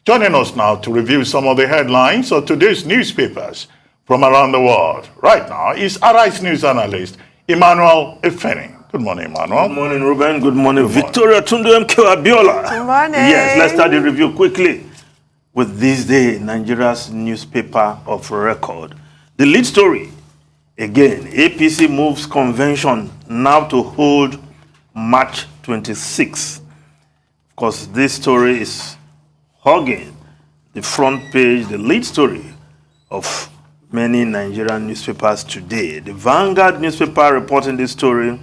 Joining us now to review some of the headlines of today's newspapers from around the world right now is Arise News analyst Emmanuel Efeni. Good morning, Emmanuel. Good morning, Ruben. Good morning, Victoria Tunde M. Abiola. Good morning. Yes, let's start the review quickly with this day, Nigeria's newspaper of record. The lead story, again, APC moves convention now to hold March 26. Of course, this story is hogging the front page, the lead story of many Nigerian newspapers today. The Vanguard newspaper reporting this story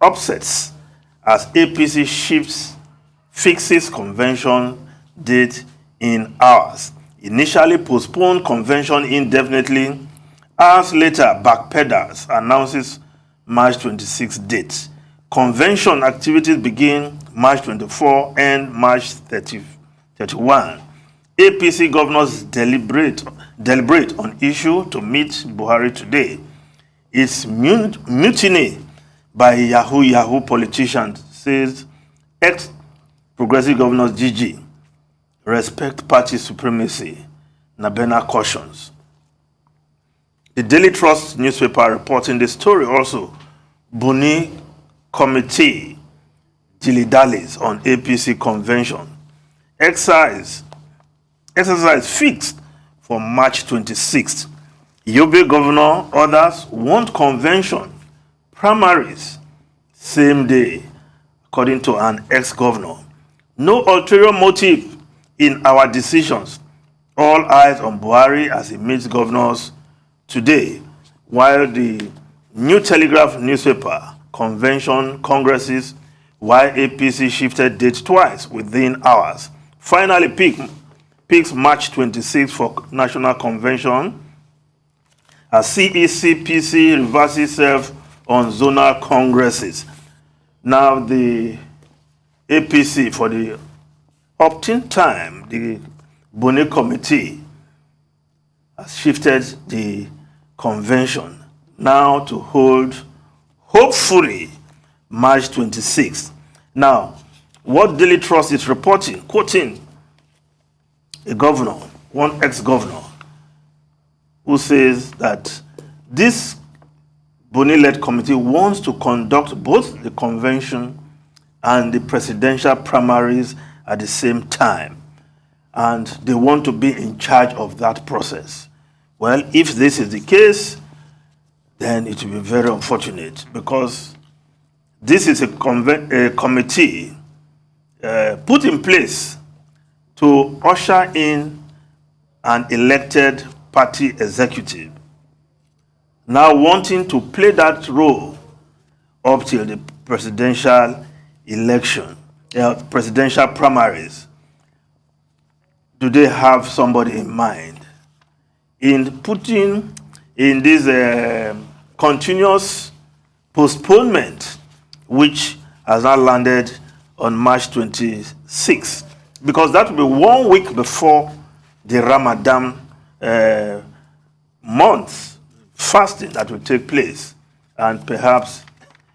upsets as APC fixes convention date in hours. Initially postponed convention indefinitely. Hours later, backpedals, announces March 26 date. Convention activities begin March 24 and March 31. APC governors deliberate on issue to meet Buhari today. It's mutiny by Yahoo politicians, says ex-progressive governor Gigi. Respect party supremacy, Nabena cautions. The Daily Trust newspaper reporting the story also. Buni committee dilly-dallies on APC convention. Exercise fixed for March 26th. Yobe governor, others want convention, primaries, same day, according to an ex-governor. No ulterior motive in our decisions. All eyes on Buhari as he meets governors today, while the New Telegraph newspaper, convention, congresses, why APC shifted date twice within hours. Finally picks March 26 for National Convention as CEC-PC reverses itself on zonal congresses. Now the APC, for the opt-in time, the Boni committee has shifted the convention now to hold, hopefully, March 26th. Now, what Daily Trust is reporting, quoting a governor, one ex-governor, who says that this Boni-led committee wants to conduct both the convention and the presidential primaries at the same time. And they want to be in charge of that process. Well, if this is the case, then it will be very unfortunate because this is a committee put in place to usher in an elected party executive, now wanting to play that role up till the presidential election, presidential primaries. Do they have somebody in mind? In putting in this continuous postponement, which has now landed on March 26, because that will be 1 week before the Ramadan month fasting that will take place, and perhaps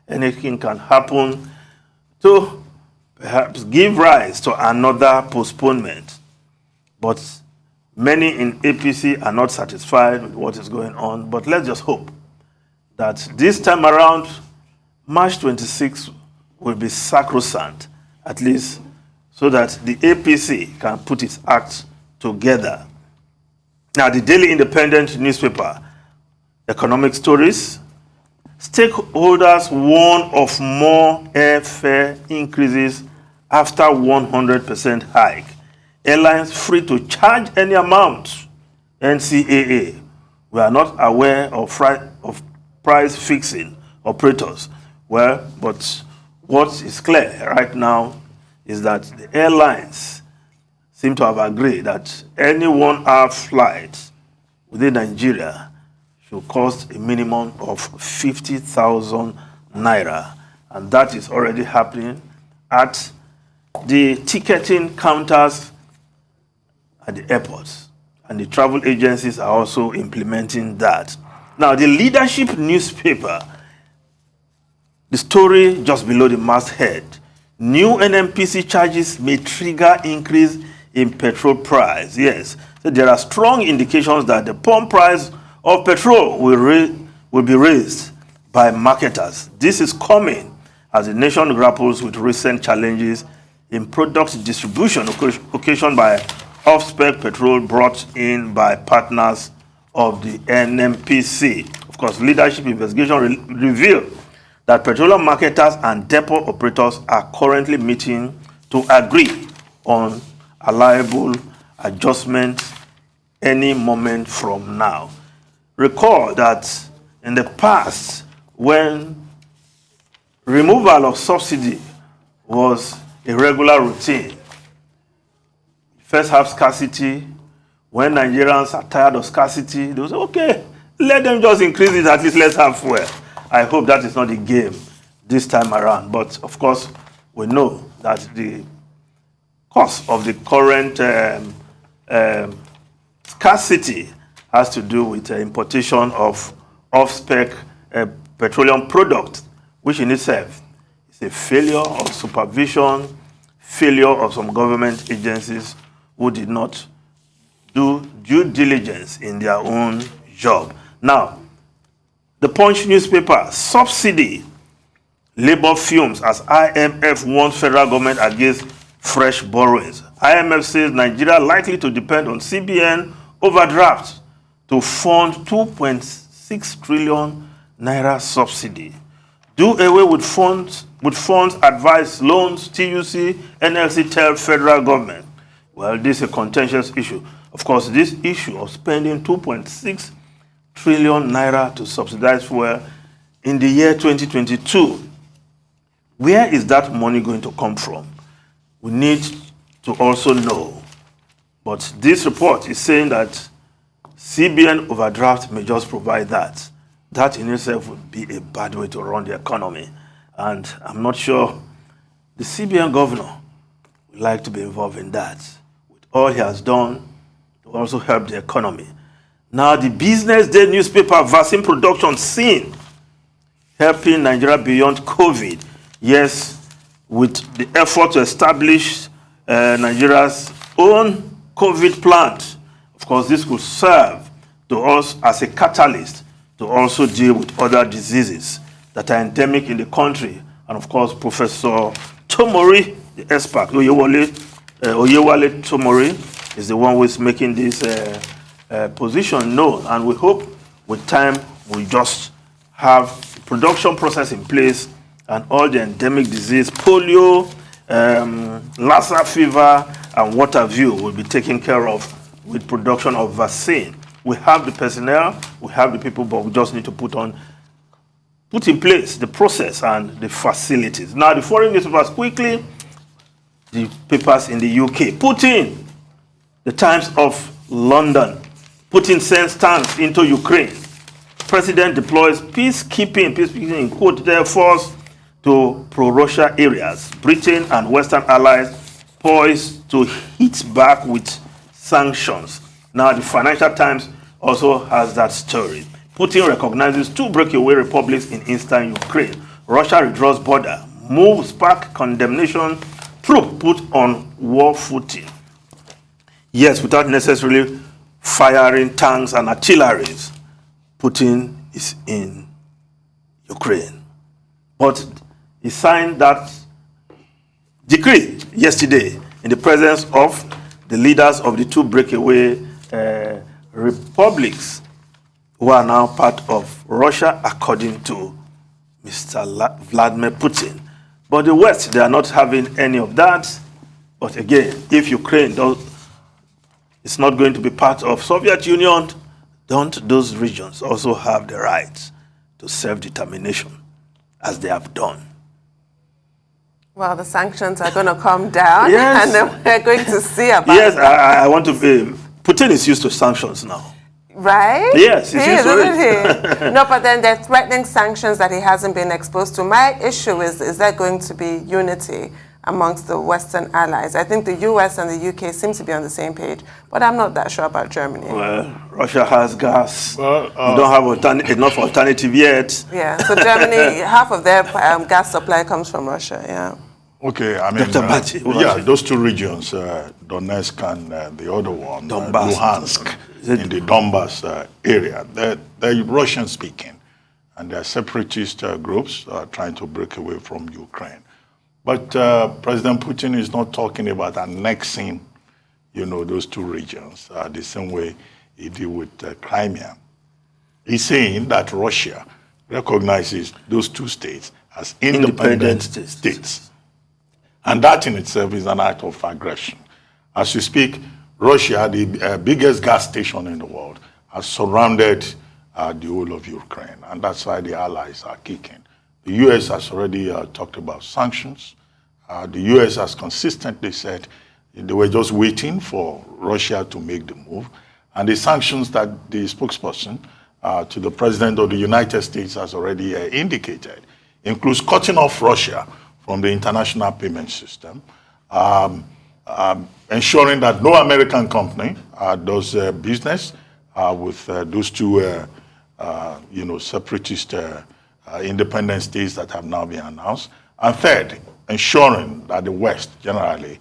anything can happen to perhaps give rise to another postponement. But many in APC are not satisfied with what is going on. But let's just hope that this time around, March 26 will be sacrosanct, at least so that the APC can put its act together. Now, the Daily Independent newspaper, economic stories. Stakeholders warn of more airfare increases after 100% hike. Airlines free to charge any amount. NCAA. We are not aware of price fixing operators. Well, but what is clear right now is that the airlines seem to have agreed that any 1 hour flight within Nigeria should cost a minimum of 50,000 naira. And that is already happening at the ticketing counters at the airports. And the travel agencies are also implementing that. Now, the Leadership newspaper, the story just below the masthead. New NNPC charges may trigger increase in petrol price. Yes, so there are strong indications that the pump price of petrol will be raised by marketers. This is coming as the nation grapples with recent challenges in product distribution occasioned by off-spec petrol brought in by partners of the NMPC. Of course, leadership investigation revealed that petroleum marketers and depot operators are currently meeting to agree on allowable adjustments any moment from now. Recall that in the past, when removal of subsidy was a regular routine, first have scarcity. When Nigerians are tired of scarcity, they say, okay, let them just increase it, at least let's have fuel. I hope that is not the game this time around. But of course, we know that the cost of the current scarcity has to do with importation of off-spec petroleum products, which in itself is a failure of supervision, failure of some government agencies who did not do due diligence in their own job. Now, the Punch newspaper, subsidy labor fumes as IMF warns federal government against fresh borrowings. IMF says Nigeria likely to depend on CBN overdraft to fund 2.6 trillion naira subsidy. Do away with funds advise loans, TUC, NLC tell federal government. Well, this is a contentious issue. Of course, this issue of spending 2.6 trillion naira to subsidize fuel in the year 2022, where is that money going to come from? We need to also know. But this report is saying that CBN overdraft may just provide that. That in itself would be a bad way to run the economy. And I'm not sure the CBN governor would like to be involved in that, with all he has done to also help the economy. Now, the Business Day newspaper, vaccine production scene, helping Nigeria beyond COVID. Yes, with the effort to establish Nigeria's own COVID plant. Of course, this could serve to us as a catalyst to also deal with other diseases that are endemic in the country. And of course, Professor Tomori, the expert, Oyewale Tomori, is the one who is making this position known. And we hope with time we'll just have the production process in place and all the endemic disease, polio, Lassa fever, and what have you will be taken care of with production of vaccine. We have the personnel, we have the people, but we just need to put in place the process and the facilities. Now, the foreign newspapers quickly, the papers in the UK. Putin, the Times of London. Putin sends tanks into Ukraine. President deploys peacekeeping in quote, their force to pro-Russia areas. Britain and Western allies poised to hit back with sanctions. Now, the Financial Times also has that story. Putin recognizes 2 breakaway republics in eastern Ukraine. Russia withdraws border. Move spark condemnation. Troop put on war footing. Yes, without necessarily firing tanks and artilleries. Putin is in Ukraine. But he signed that decree yesterday in the presence of the leaders of the 2 breakaway republics who are now part of Russia, according to Mr. Vladimir Putin. But the West, they are not having any of that. But again, if Ukraine is not going to be part of Soviet Union, don't those regions also have the right to self-determination, as they have done? Well, the sanctions are going to come down, yes. And then we're going to see about yes, I want to be... Putin is used to sanctions now. Right? Yes, he's used to it. No, but then they're threatening sanctions that he hasn't been exposed to. My issue is there going to be unity amongst the Western allies? I think the US and the UK seem to be on the same page, but I'm not that sure about Germany. Well, Russia has gas. Well, we don't have enough alternative yet. Yeah, so Germany, half of their gas supply comes from Russia, yeah. Okay, I mean, Dr. Bachi, what yeah, was it? those two regions, Donetsk and the other one, Donbass. Luhansk, in the Donbass area, they're Russian-speaking, and they're separatist groups trying to break away from Ukraine. But President Putin is not talking about annexing, those two regions the same way he did with Crimea. He's saying that Russia recognizes those two states as independent states. And that in itself is an act of aggression. As we speak, Russia, the biggest gas station in the world, has surrounded the whole of Ukraine. And that's why the allies are kicking. The U.S. has already talked about sanctions. The U.S. has consistently said they were just waiting for Russia to make the move. And the sanctions that the spokesperson to the President of the United States has already indicated includes cutting off Russia from the international payment system, ensuring that no American company does business with those two, separatist independent states that have now been announced. And third, ensuring that the West generally,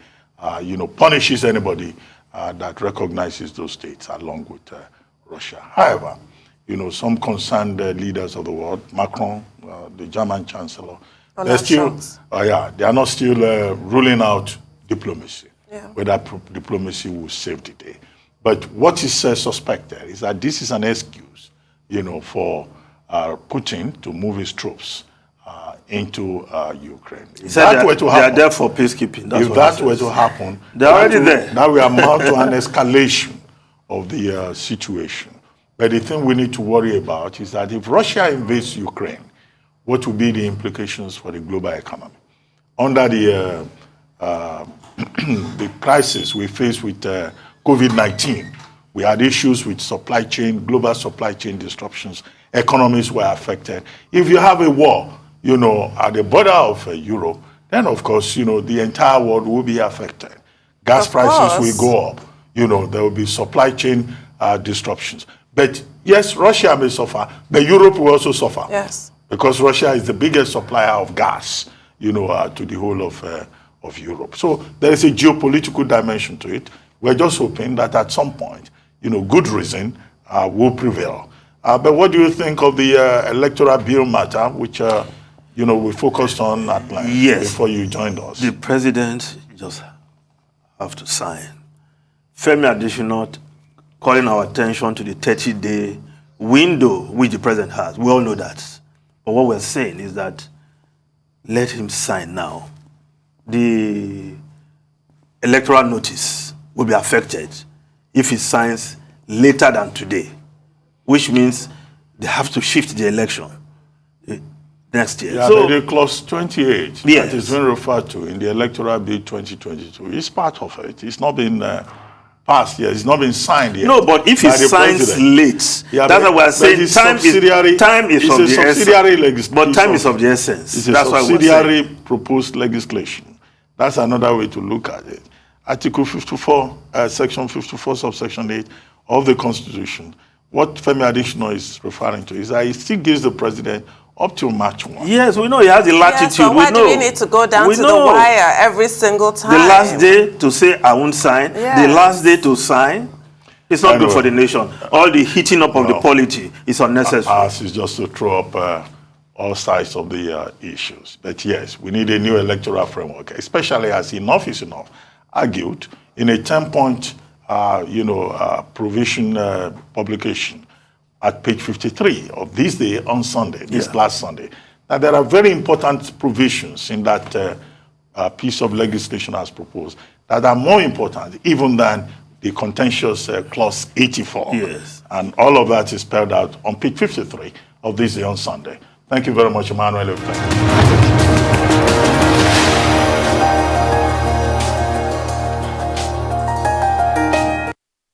punishes anybody that recognizes those states along with Russia. However, some concerned leaders of the world, Macron, the German Chancellor, they are not still ruling out diplomacy, whether diplomacy will save the day. But what is suspected is that this is an excuse, for Putin to move his troops into Ukraine. If that were to happen, they are there for peacekeeping. If that were to happen, they're already there. That will amount to an escalation of the situation. But the thing we need to worry about is that if Russia invades Ukraine, what will be the implications for the global economy? Under the the crisis we face with COVID-19, we had issues with supply chain, global supply chain disruptions. Economies were affected. If you have a war, at the border of Europe, then of course, the entire world will be affected. Gas prices will go up. There will be supply chain disruptions. But yes, Russia may suffer, but Europe will also suffer. Yes. Because Russia is the biggest supplier of gas, to the whole of Europe. So there is a geopolitical dimension to it. We're just hoping that at some point, good reason will prevail. But what do you think of the electoral bill matter, which, we focused on at length before you joined us? The president just have to sign. Femi Adesina calling our attention to the 30-day window which the president has. We all know that. But what we're saying is that let him sign now. The electoral notice will be affected if he signs later than today, which means they have to shift the election next year. Yeah, so the clause 28 that is being referred to in the electoral bill 2022 is part of it. It's not been passed yet. It's not been signed yet. No, but if he signs late, that's why we're saying time is of the essence. But time is of the essence. It's a subsidiary proposed legislation. That's another way to look at it. Article 54, Section 54, subsection 8 of the Constitution, what Femi Adesina is referring to is that it still gives the president up till March 1. Yes, we know he has the latitude. Yes, but why do we need to go down to the wire every single time? The last day to say I won't sign, the last day to sign, it's not good for the nation. All the heating up of the polity is unnecessary. Ours is just to throw up all sides of the issues. But yes, we need a new electoral framework, especially as enough is enough argued in a 10-point provision publication at page 53 of this day on Sunday, this last Sunday. Now, there are very important provisions in that piece of legislation as proposed that are more important even than the contentious clause 84. Yes. And all of that is spelled out on page 53 of this day on Sunday. Thank you very much, Emmanuel.